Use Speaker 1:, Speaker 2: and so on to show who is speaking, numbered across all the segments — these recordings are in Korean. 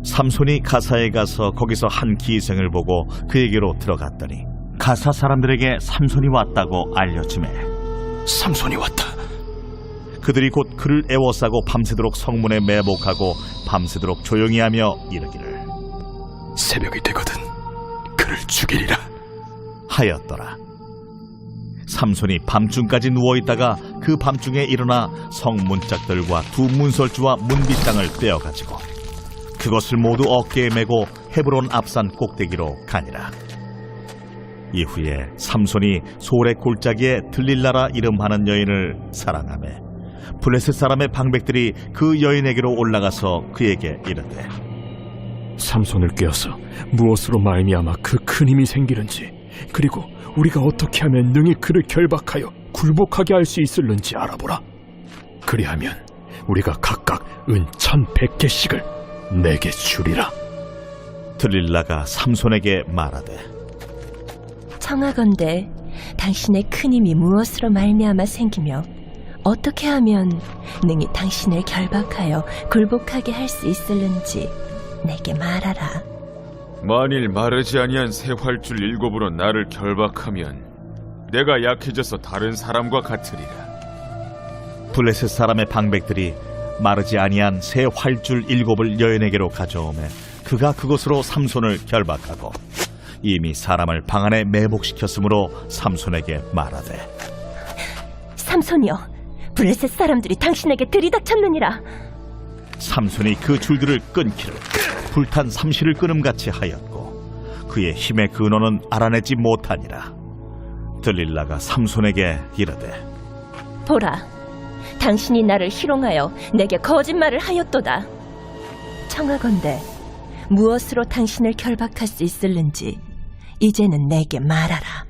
Speaker 1: 삼손이 가사에 가서 거기서 한 기생을 보고 그에게로 들어갔더니 가사 사람들에게 삼손이 왔다고 알려주매
Speaker 2: 삼손이 왔다.
Speaker 1: 그들이 곧 그를 애워싸고 밤새도록 성문에 매복하고 밤새도록 조용히 하며 이르기를
Speaker 2: 새벽이 되거든 그를 죽이리라
Speaker 1: 하였더라. 삼손이 밤중까지 누워있다가 그 밤중에 일어나 성문짝들과 두 문설주와 문빗장을 떼어가지고 그것을 모두 어깨에 메고 헤브론 앞산 꼭대기로 가니라. 이후에 삼손이 소래 골짜기에 들릴라라 이름하는 여인을 사랑하매 블레셋 사람의 방백들이 그 여인에게로 올라가서 그에게 이르되
Speaker 2: 삼손을 꿰어서 무엇으로 말미암아 그 큰 힘이 생기는지 그리고 우리가 어떻게 하면 능히 그를 결박하여 굴복하게 할 수 있을는지 알아보라. 그리하면 우리가 각각 은 1,100개씩을 내게 주리라.
Speaker 1: 들릴라가 삼손에게 말하되
Speaker 3: 청하건대 당신의 큰 힘이 무엇으로 말미암아 생기며 어떻게 하면 능히 당신을 결박하여 굴복하게 할 수 있을는지 내게 말하라.
Speaker 4: 만일 마르지 아니한 새 활줄 7으로 나를 결박하면 내가 약해져서 다른 사람과 같으리라.
Speaker 1: 블레셋 사람의 방백들이 마르지 아니한 새 활줄 7을 여인에게로 가져오매 그가 그것으로 삼손을 결박하고 이미 사람을 방 안에 매복시켰으므로 삼손에게 말하되
Speaker 3: 삼손이여, 블레셋 사람들이 당신에게 들이닥쳤느니라.
Speaker 1: 삼손이 그 줄들을 끊기를 불탄 삼시를 끊음같이 하였고 그의 힘의 근원은 알아내지 못하니라. 들릴라가 삼손에게 이르되
Speaker 3: 보라, 당신이 나를 희롱하여 내게 거짓말을 하였도다. 청하건대 무엇으로 당신을 결박할 수 있을는지 이제는 내게 말하라.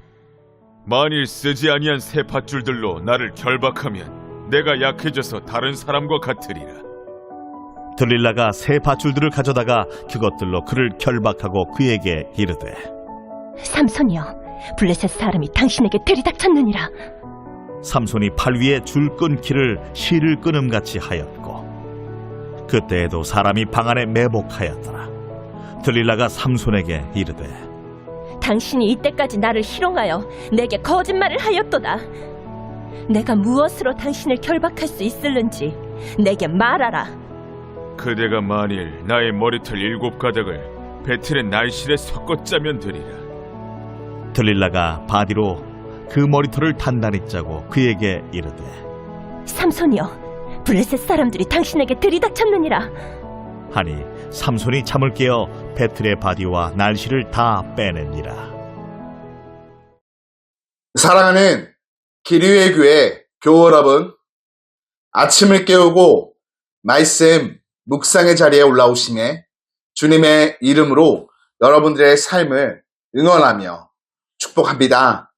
Speaker 4: 만일 쓰지 아니한 새 밧줄들로 나를 결박하면 내가 약해져서 다른 사람과 같으리라.
Speaker 1: 들릴라가 새 밧줄들을 가져다가 그것들로 그를 결박하고 그에게 이르되
Speaker 3: 삼손이여, 블레셋 사람이 당신에게 들이닥쳤느니라.
Speaker 1: 삼손이 팔 위에 줄 끊기를 실을 끊음같이 하였고 그때에도 사람이 방 안에 매복하였더라. 들릴라가 삼손에게 이르되
Speaker 3: 당신이 이때까지 나를 희롱하여 내게 거짓말을 하였도다. 내가 무엇으로 당신을 결박할 수 있을는지 내게 말하라.
Speaker 4: 그대가 만일 나의 머리털 7가닥을 배틀의 날실에 섞어 짜면 되리라.
Speaker 1: 들릴라가 바디로 그 머리털을 단단히 짜고 그에게 이르되
Speaker 3: 삼손이여, 블레셋 사람들이 당신에게 들이닥쳤느니라.
Speaker 1: 하니 삼손이 잠을 깨어 배틀의 바디와 날씨를 다 빼내니라.
Speaker 5: 사랑하는 기리회 교회 교우 여러분, 아침을 깨우고 말씀 묵상의 자리에 올라오심에 주님의 이름으로 여러분들의 삶을 응원하며 축복합니다.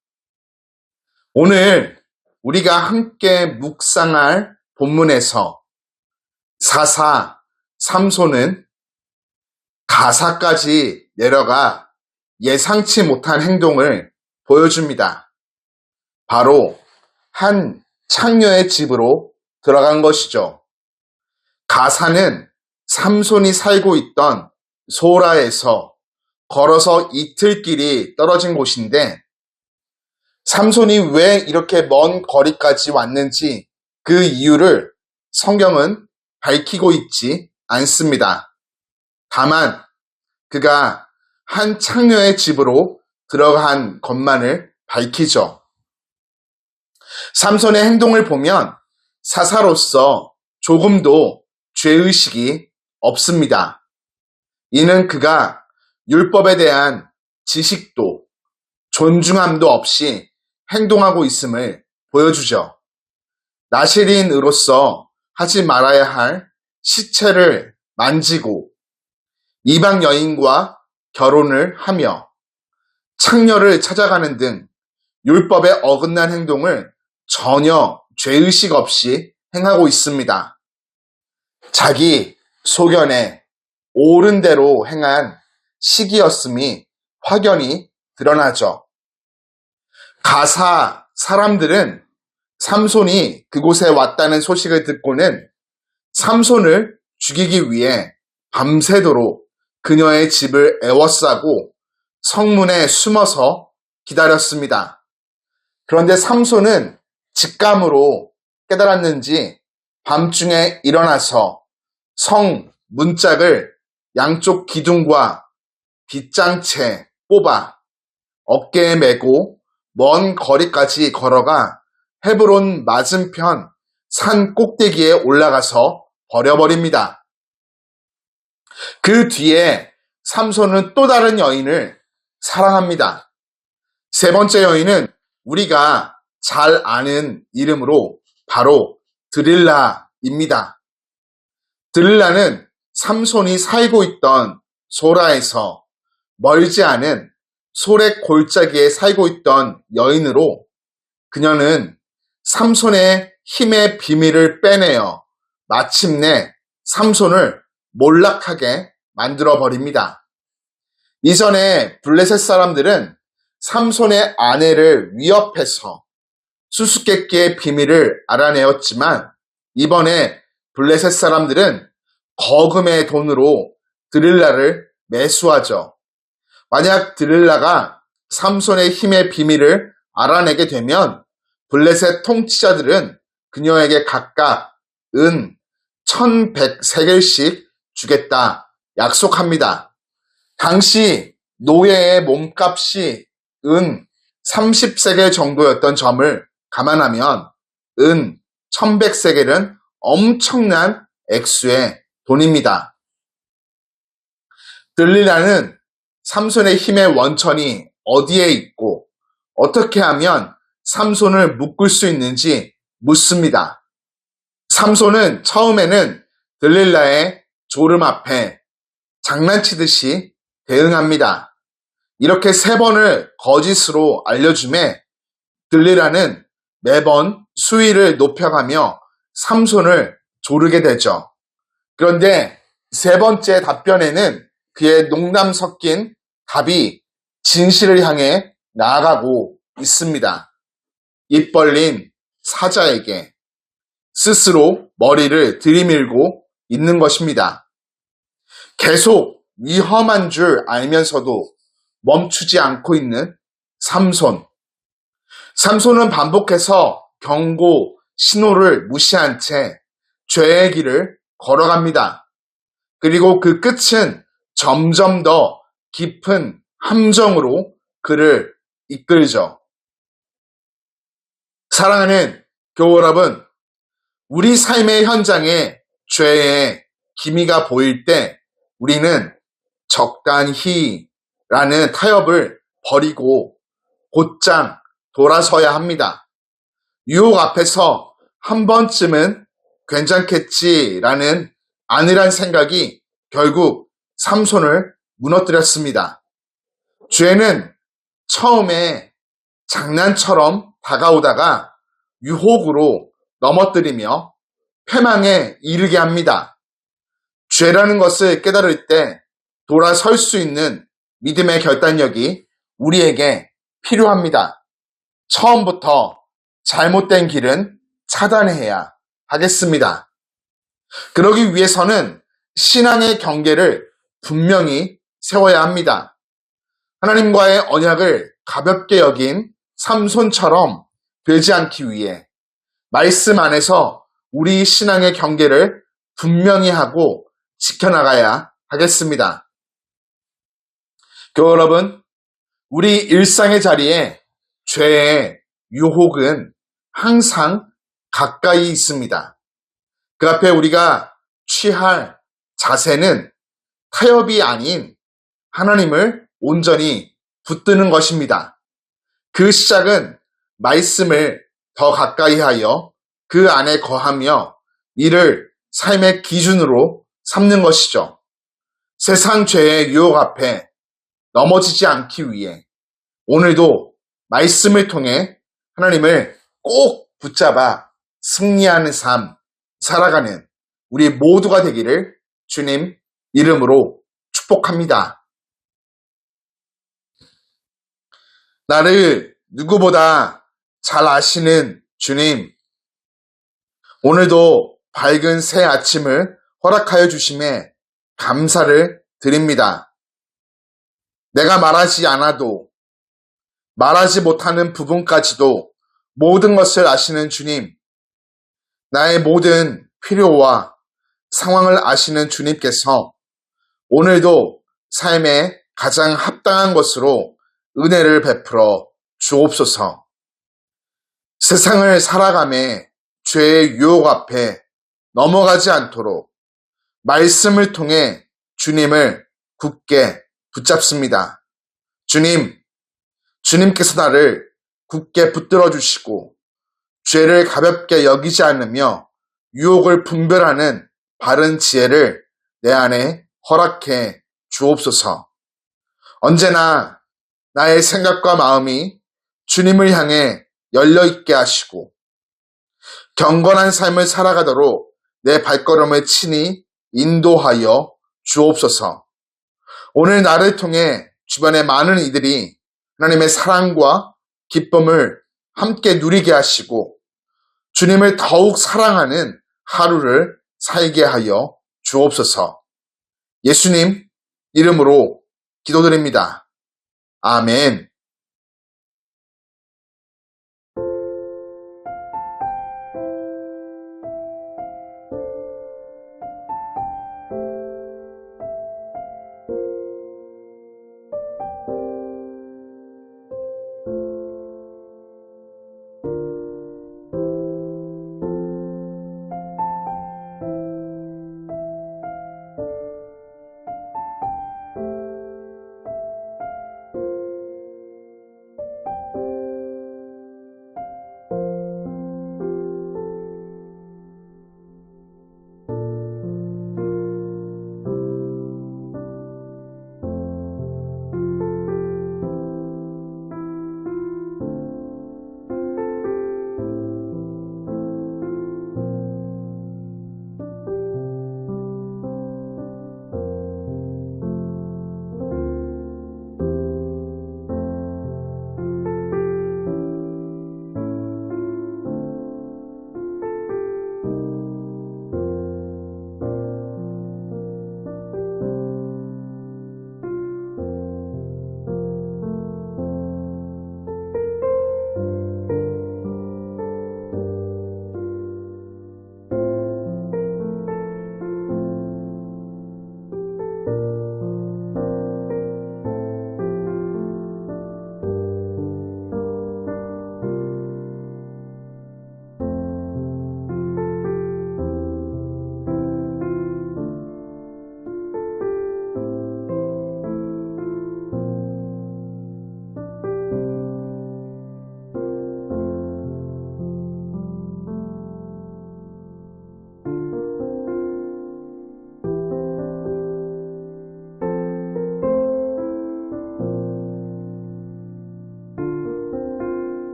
Speaker 5: 오늘 우리가 함께 묵상할 본문에서 사사 삼손은 가사까지 내려가 예상치 못한 행동을 보여줍니다. 바로 한 창녀의 집으로 들어간 것이죠. 가사는 삼손이 살고 있던 소라에서 걸어서 이틀길이 떨어진 곳인데 삼손이 왜 이렇게 먼 거리까지 왔는지 그 이유를 성경은 밝히고 있지 않습니다. 다만 그가 한 창녀의 집으로 들어간 것만을 밝히죠. 삼손의 행동을 보면 사사로서 조금도 죄의식이 없습니다. 이는 그가 율법에 대한 지식도 존중함도 없이 행동하고 있음을 보여주죠. 나실인으로서 하지 말아야 할 시체를 만지고 이방 여인과 결혼을 하며 창녀를 찾아가는 등 율법에 어긋난 행동을 전혀 죄의식 없이 행하고 있습니다. 자기 소견에 옳은 대로 행한 시기였음이 확연히 드러나죠. 가사 사람들은 삼손이 그곳에 왔다는 소식을 듣고는 삼손을 죽이기 위해 밤새도록 그녀의 집을 에워싸고 성문에 숨어서 기다렸습니다. 그런데 삼손은 직감으로 깨달았는지 밤중에 일어나서 성 문짝을 양쪽 기둥과 빗장채 뽑아 어깨에 메고 먼 거리까지 걸어가 헤브론 맞은편 산 꼭대기에 올라가서 버려버립니다. 그 뒤에 삼손은 또 다른 여인을 사랑합니다. 세 번째 여인은 우리가 잘 아는 이름으로 바로 드릴라입니다. 드릴라는 삼손이 살고 있던 소라에서 멀지 않은 소렉 골짜기에 살고 있던 여인으로 그녀는 삼손의 힘의 비밀을 빼내어 마침내 삼손을 몰락하게 만들어 버립니다. 이전에 블레셋 사람들은 삼손의 아내를 위협해서 수수께끼의 비밀을 알아내었지만 이번에 블레셋 사람들은 거금의 돈으로 드릴라를 매수하죠. 만약 드릴라가 삼손의 힘의 비밀을 알아내게 되면 블레셋 통치자들은 그녀에게 각각 은 1100세겔씩 주겠다 약속합니다. 당시 노예의 몸값이 은 30세겔 정도였던 점을 감안하면 은 1100세겔은 엄청난 액수의 돈입니다. 들릴라는 삼손의 힘의 원천이 어디에 있고 어떻게 하면 삼손을 묶을 수 있는지 묻습니다. 삼손은 처음에는 들릴라의 조름 앞에 장난치듯이 대응합니다. 이렇게 3번을 거짓으로 알려줌에 들릴라는 매번 수위를 높여가며 삼손을 조르게 되죠. 그런데 3번째 답변에는 그의 농담 섞인 답이 진실을 향해 나아가고 있습니다. 입 벌린 사자에게 스스로 머리를 들이밀고 있는 것입니다. 계속 위험한 줄 알면서도 멈추지 않고 있는 삼손. 삼손은 반복해서 경고, 신호를 무시한 채 죄의 길을 걸어갑니다. 그리고 그 끝은 점점 더 깊은 함정으로 그를 이끌죠. 사랑하는 교우 여러분, 우리 삶의 현장에 죄의 기미가 보일 때 우리는 적당히라는 타협을 버리고 곧장 돌아서야 합니다. 유혹 앞에서 한 번쯤은 괜찮겠지라는 안일한 생각이 결국 삼손을 무너뜨렸습니다. 죄는 처음에 장난처럼 다가오다가 유혹으로 넘어뜨리며 패망에 이르게 합니다. 죄라는 것을 깨달을 때 돌아설 수 있는 믿음의 결단력이 우리에게 필요합니다. 처음부터 잘못된 길은 차단해야 하겠습니다. 그러기 위해서는 신앙의 경계를 분명히 세워야 합니다. 하나님과의 언약을 가볍게 여긴 삼손처럼 되지 않기 위해 말씀 안에서 우리 신앙의 경계를 분명히 하고 지켜나가야 하겠습니다. 교우 여러분, 우리 일상의 자리에 죄의 유혹은 항상 가까이 있습니다. 그 앞에 우리가 취할 자세는 타협이 아닌 하나님을 온전히 붙드는 것입니다. 그 시작은 말씀을 더 가까이 하여 그 안에 거하며 이를 삶의 기준으로 삼는 것이죠. 세상 죄의 유혹 앞에 넘어지지 않기 위해 오늘도 말씀을 통해 하나님을 꼭 붙잡아 승리하는 삶 살아가는 우리 모두가 되기를 주님 이름으로 축복합니다. 나를 누구보다 잘 아시는 주님, 오늘도 밝은 새 아침을 허락하여 주심에 감사를 드립니다. 내가 말하지 않아도 말하지 못하는 부분까지도 모든 것을 아시는 주님, 나의 모든 필요와 상황을 아시는 주님께서 오늘도 삶의 가장 합당한 것으로 은혜를 베풀어 주옵소서. 세상을 살아가며 죄의 유혹 앞에 넘어가지 않도록 말씀을 통해 주님을 굳게 붙잡습니다. 주님께서 나를 굳게 붙들어 주시고 죄를 가볍게 여기지 않으며 유혹을 분별하는 바른 지혜를 내 안에 허락해 주옵소서. 언제나 나의 생각과 마음이 주님을 향해 열려있게 하시고 경건한 삶을 살아가도록 내 발걸음을 친히 인도하여 주옵소서. 오늘 나를 통해 주변의 많은 이들이 하나님의 사랑과 기쁨을 함께 누리게 하시고 주님을 더욱 사랑하는 하루를 살게 하여 주옵소서. 예수님 이름으로 기도드립니다. 아멘.